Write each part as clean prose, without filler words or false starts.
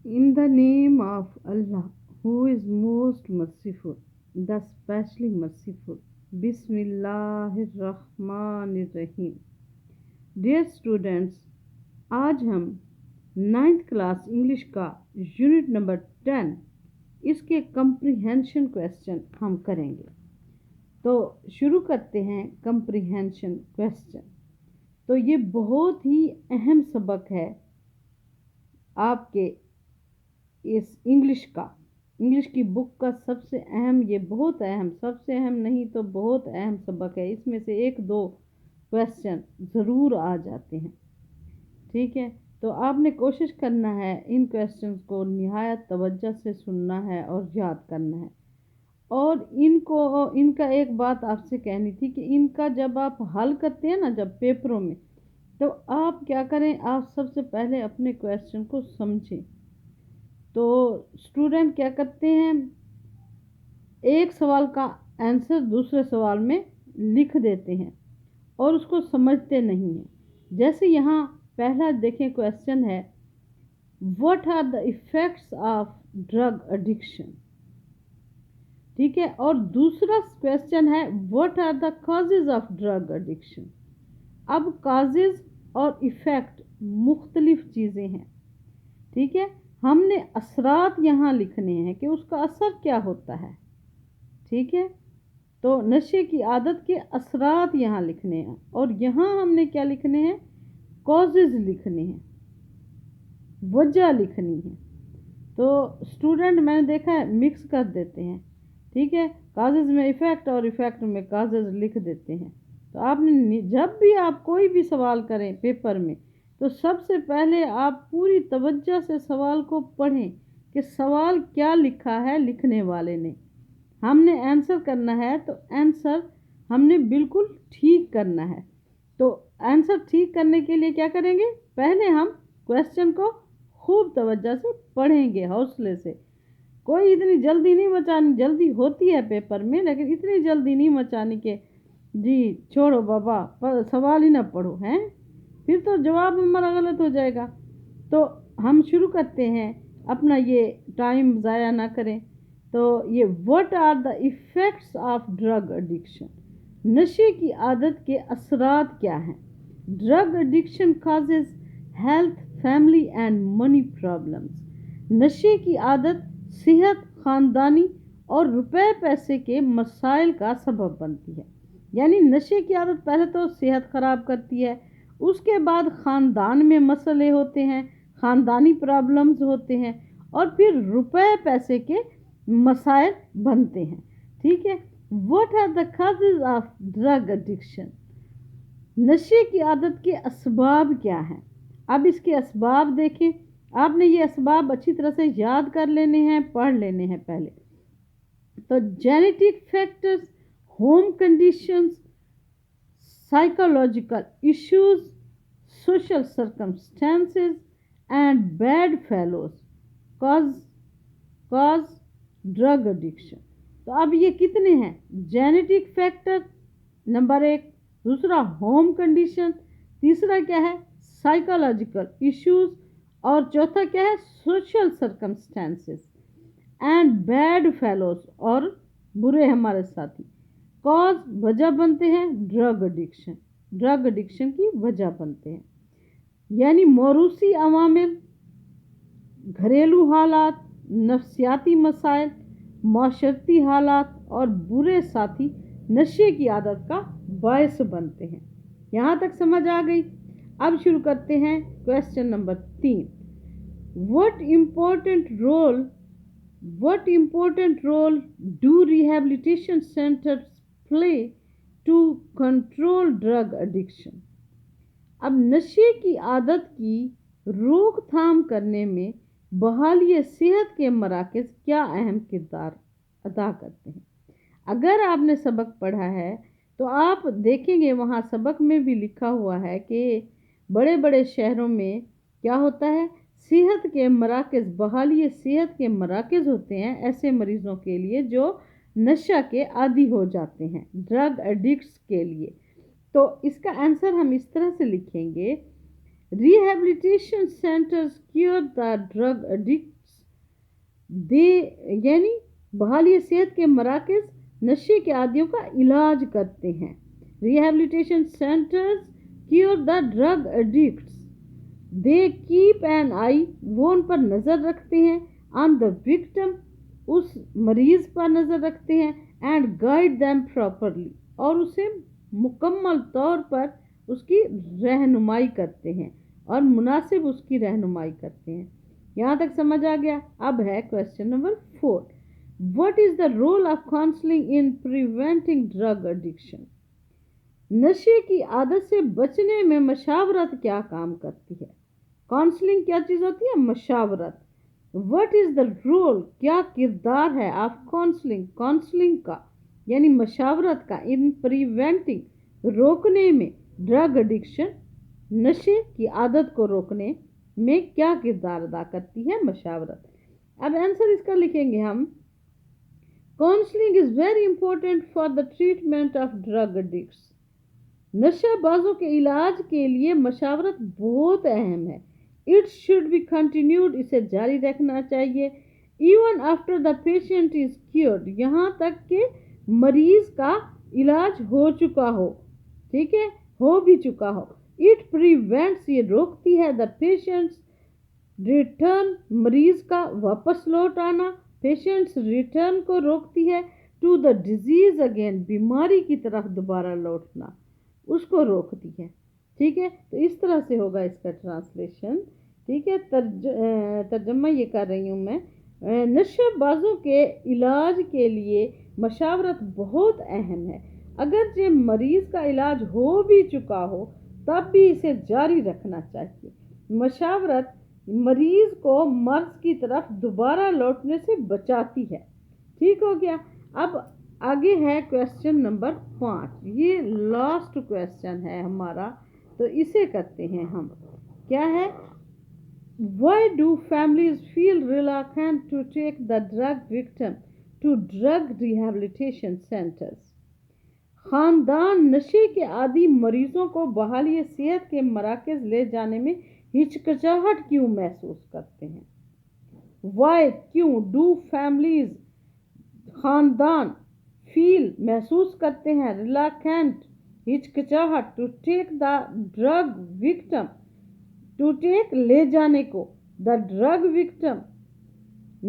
In the name of Allah, who is most merciful, the specially merciful. Bismillahir Rahmanir Rahim. Dear students, आज हम 9th class English का unit number 10 इसके comprehension question हम करेंगे। तो शुरू करते हैं कंप्रीहेंशन क्वेश्चन। तो ये बहुत ही अहम सबक है आपके इस इंग्लिश की बुक का सबसे अहम, ये बहुत अहम, सबसे अहम नहीं तो बहुत अहम सबक है। इसमें से एक दो क्वेश्चन ज़रूर आ जाते हैं, ठीक है। तो आपने कोशिश करना है इन क्वेश्चंस को निहायत तवज्जो से सुनना है और याद करना है। और इनका एक बात आपसे कहनी थी कि इनका जब आप हल करते हैं ना, जब पेपरों में, तो आप क्या करें, आप सबसे पहले अपने क्वेश्चन को समझें। तो स्टूडेंट क्या करते हैं, एक सवाल का आंसर दूसरे सवाल में लिख देते हैं और उसको समझते नहीं हैं। जैसे यहाँ पहला देखें क्वेश्चन है, what are the effects of drug addiction, ठीक है। और दूसरा क्वेश्चन है, what are the causes of drug addiction. अब कॉजेज और इफेक्ट मुख्तलिफ चीज़ें हैं, ठीक है। हमने असरात यहाँ लिखने हैं कि उसका असर क्या होता है, ठीक है। तो नशे की आदत के असरात यहाँ लिखने हैं और यहाँ हमने क्या लिखने हैं, कॉजेज लिखने हैं, वजह लिखनी है। तो स्टूडेंट मैंने देखा है मिक्स कर देते हैं, ठीक है। कॉजेज में इफ़ेक्ट और इफ़ेक्ट में कॉजेज लिख देते हैं। तो आपने जब भी आप कोई भी सवाल करें पेपर में, तो सबसे पहले आप पूरी तवज्जो से सवाल को पढ़ें कि सवाल क्या लिखा है लिखने वाले ने। हमने आंसर करना है तो आंसर हमने बिल्कुल ठीक करना है। तो आंसर ठीक करने के लिए क्या करेंगे, पहले हम क्वेश्चन को खूब तवज्जो से पढ़ेंगे, हौसले से। कोई इतनी जल्दी नहीं मचानी, जल्दी होती है पेपर में लेकिन इतनी जल्दी नहीं मचानी कि जी छोड़ो बाबा पर सवाल ही ना पढ़ो, हैं फिर तो जवाब हमारा गलत हो जाएगा। तो हम शुरू करते हैं, अपना ये टाइम ज़ाया ना करें। तो ये what are the effects of drug addiction, नशे की आदत के असरात क्या हैं। Drug addiction causes health, family and money problems. नशे की आदत सेहत, ख़ानदानी और रुपए पैसे के मसाइल का सबब बनती है। यानी नशे की आदत पहले तो सेहत ख़राब करती है, उसके बाद ख़ानदान में मसले होते हैं, ख़ानदानी प्रॉब्लम्स होते हैं, और फिर रुपए पैसे के मसाइल बनते हैं, ठीक है। What are the causes of drug addiction, नशे की आदत के असबाब क्या हैं। अब इसके असबाब देखें, आपने ये असबाब अच्छी तरह से याद कर लेने हैं, पढ़ लेने हैं पहले। तो genetic factors, home conditions, psychological issues, social circumstances, and bad fellows cause drug addiction। तो अब ये कितने हैं, जेनेटिक फैक्टर नंबर एक, दूसरा होम कंडीशन, तीसरा क्या है साइकोलॉजिकल इश्यूज, और चौथा क्या है social circumstances and bad fellows, और बुरे हमारे साथी। कॉज वजह बनते हैं, ड्रग एडिक्शन की वजह बनते हैं। यानी मौरूसी अवामिल, घरेलू हालात, नफ्सियाती मसाइल, माशरती हालात और बुरे साथी नशे की आदत का बायस बनते हैं। यहाँ तक समझ आ गई। अब शुरू करते हैं question number 3। What important role do rehabilitation centers play to control drug addiction? अब नशे की आदत की रोकथाम करने में बहाली सेहत के मराकज़ क्या अहम किरदार अदा करते हैं। अगर आपने सबक पढ़ा है तो आप देखेंगे वहाँ सबक में भी लिखा हुआ है कि बड़े बड़े शहरों में क्या होता है, सेहत के मराकज़, बहाली सेहत के मराकज़ होते हैं ऐसे मरीज़ों के लिए जो नशा के आदी हो जाते हैं, ड्रग एडिक्ट्स के लिए। तो इसका आंसर हम इस तरह से लिखेंगे, rehabilitation centres cure the drug addicts, they यानी बहाली सेहत के मराकज नशे के आदियों का इलाज करते हैं। Rehabilitation centres cure the drug addicts, they keep an eye, वो उन पर नज़र रखते हैं, ऑन द विक्टिम, उस मरीज पर नज़र रखते हैं, एंड गाइड दैम प्रॉपरली, और उसे मुकम्मल तौर पर उसकी रहनुमाई करते हैं और मुनासिब उसकी रहनुमाई करते हैं। यहाँ तक समझ आ गया। अब है question number 4, what is the role of counselling in preventing drug addiction, नशे की आदत से बचने में मशावरत क्या काम करती है। काउंसलिंग क्या चीज़ होती है, मशावरत। व्हाट इज द रोल, क्या किरदार है, ऑफ काउंसलिंग, काउंसलिंग का यानी मशावरत का, इन प्रिवेंटिंग, रोकने में, ड्रग एडिक्शन, नशे की आदत को रोकने में क्या किरदार अदा करती है मशावरत। अब आंसर इसका लिखेंगे हम, counselling is very important for the treatment of drug addicts, नशाबाजों के इलाज के लिए मशावरत बहुत अहम है। इट शुड बी कंटिन्यूड, इसे जारी रखना चाहिए। Even after the patient is cured, यहाँ तक कि मरीज का इलाज हो चुका हो, ठीक है, हो भी चुका हो। इट प्रिवेंट्स, ये रोकती है, द पेशेंट्स रिटर्न, मरीज का वापस लौट आना, पेशेंट्स रिटर्न को रोकती है, टू द डिजीज अगेन, बीमारी की तरफ दोबारा लौटना उसको रोकती है। ठीक है, तो इस तरह से होगा इसका ट्रांसलेशन। ठीक है, तर्जमा ये कर रही हूँ मैं। नशाबाजों के इलाज के लिए मशावरत बहुत अहम है। अगर जो मरीज का इलाज हो भी चुका हो तब भी इसे जारी रखना चाहिए। मशावरत मरीज को मर्ज की तरफ दोबारा लौटने से बचाती है। ठीक हो गया। अब आगे है क्वेश्चन नंबर 5, ये लास्ट क्वेश्चन है हमारा, तो इसे करते हैं हम। क्या है, Why do families feel reluctant to take the drug victim to drug rehabilitation centers? खानदान नशे के आदि मरीजों को बहाली सेहत के मराकज ले जाने में हिचकिचाहट क्यों महसूस करते हैं। Why, क्यों, do families, खानदान, फील, महसूस करते हैं, reluctant, हिचकिचाहट, to take the drug victim, to take, ले जाने को, द ड्रग विक्टिम,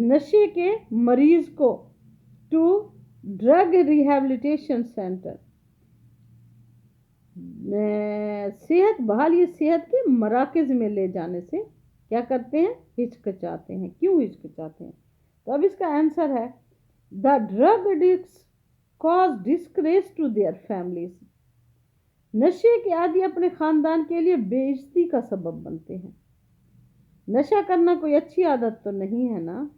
नशे के मरीज को, टू ड्रग रिहेबिलिटेशन सेंटर, सेहत बहाली सेहत के मराकज में ले जाने से क्या करते हैं, हिचकिचाते हैं। क्यों हिचकिचाते हैं, तो अब इसका आंसर है, the drug addicts cause disgrace to their families, नशे के आदि अपने खानदान के लिए बेइज्जती का सबब बनते हैं। नशा करना कोई अच्छी आदत तो नहीं है ना,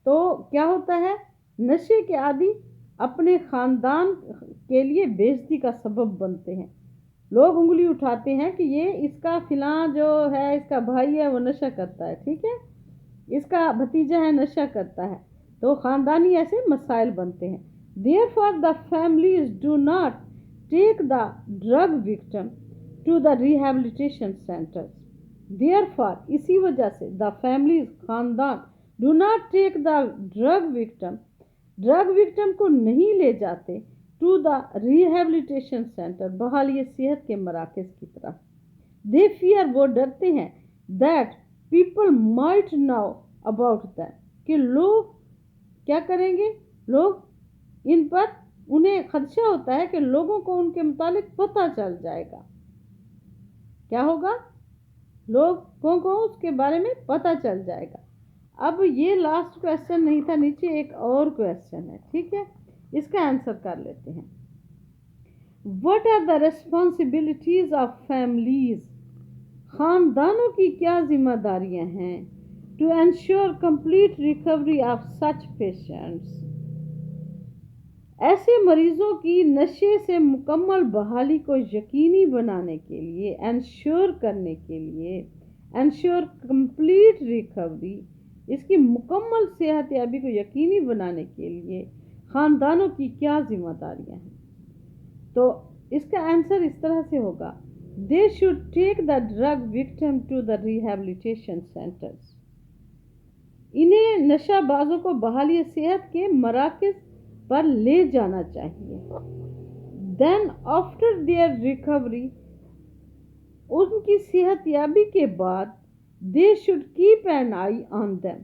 तो क्या होता है, नशे के आदि अपने खानदान के लिए बेइज्जती का सबब बनते हैं। लोग उंगली उठाते हैं कि ये इसका फिलां जो है, इसका भाई है वो नशा करता है, ठीक है, इसका भतीजा है नशा करता है, तो खानदानी ऐसे मसाइल बनते हैं। Therefore the families do not take the drug victim to the rehabilitation centers. Therefore, इसी वजह से the families, खानदान, do not take the drug victim को नहीं ले जाते to the rehabilitation center, बहाली सेहत के मराकज की तरफ। They fear, वो डरते हैं, that people might know about them, कि लोग क्या करेंगे, लोग इन पर, उन्हें खदशा होता है कि लोगों को उनके मुतालिक पता चल जाएगा। क्या होगा, लोगों को उसके बारे में पता चल जाएगा। अब ये लास्ट क्वेश्चन नहीं था, नीचे एक और क्वेश्चन है, ठीक है, इसका आंसर कर लेते हैं। What are the responsibilities of families, खानदानों की क्या जिम्मेदारियां हैं, to ensure complete recovery of such patients, ऐसे मरीजों की नशे से मुकम्मल बहाली को यकीनी बनाने के लिए, एंश्योर करने के लिए, एंश्योर कंप्लीट रिकवरी, इसकी मुकम्मल सेहत याबी को यकीनी बनाने के लिए खानदानों की क्या जिम्मेदारियां हैं। तो इसका आंसर इस तरह से होगा, They should take the drug victim to the rehabilitation centers. इन्हें नशाबाजों को बहाली सेहत के मराकज पर ले जाना चाहिए. Then after their recovery, उनकी सेहतयाबी के बाद they should keep an eye on them.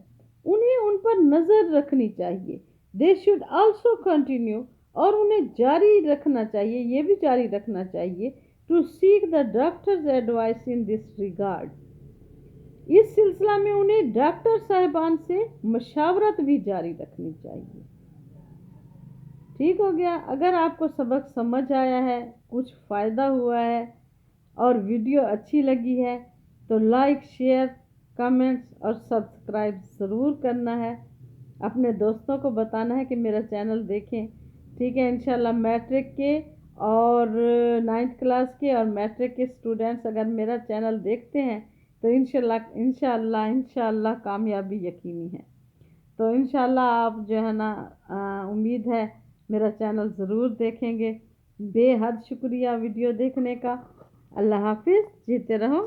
उन्हें उन पर नजर रखनी चाहिए. They should also continue, और उन्हें जारी रखना चाहिए, ये भी जारी रखना चाहिए, to seek the doctor's advice in this regard. इस सिलसिला में उन्हें डॉक्टर साहिबान से मशावरत भी जारी रखनी चाहिए. ठीक हो गया. अगर आपको सबक समझ आया है, कुछ फ़ायदा हुआ है और वीडियो अच्छी लगी है तो लाइक, शेयर, कमेंट्स और सब्सक्राइब ज़रूर करना है. अपने दोस्तों को बताना है कि मेरा चैनल देखें. ठीक है. इंशाल्लाह मैट्रिक के और 9th क्लास के और मैट्रिक के स्टूडेंट्स अगर मेरा चैनल देखते हैं तो इंशाल्लाह कामयाबी यकीनी है. तो इंशाल्लाह आप जो है ना उम्मीद है मेरा चैनल ज़रूर देखेंगे. बेहद शुक्रिया वीडियो देखने का. अल्लाह हाफिज़. जीते रहो.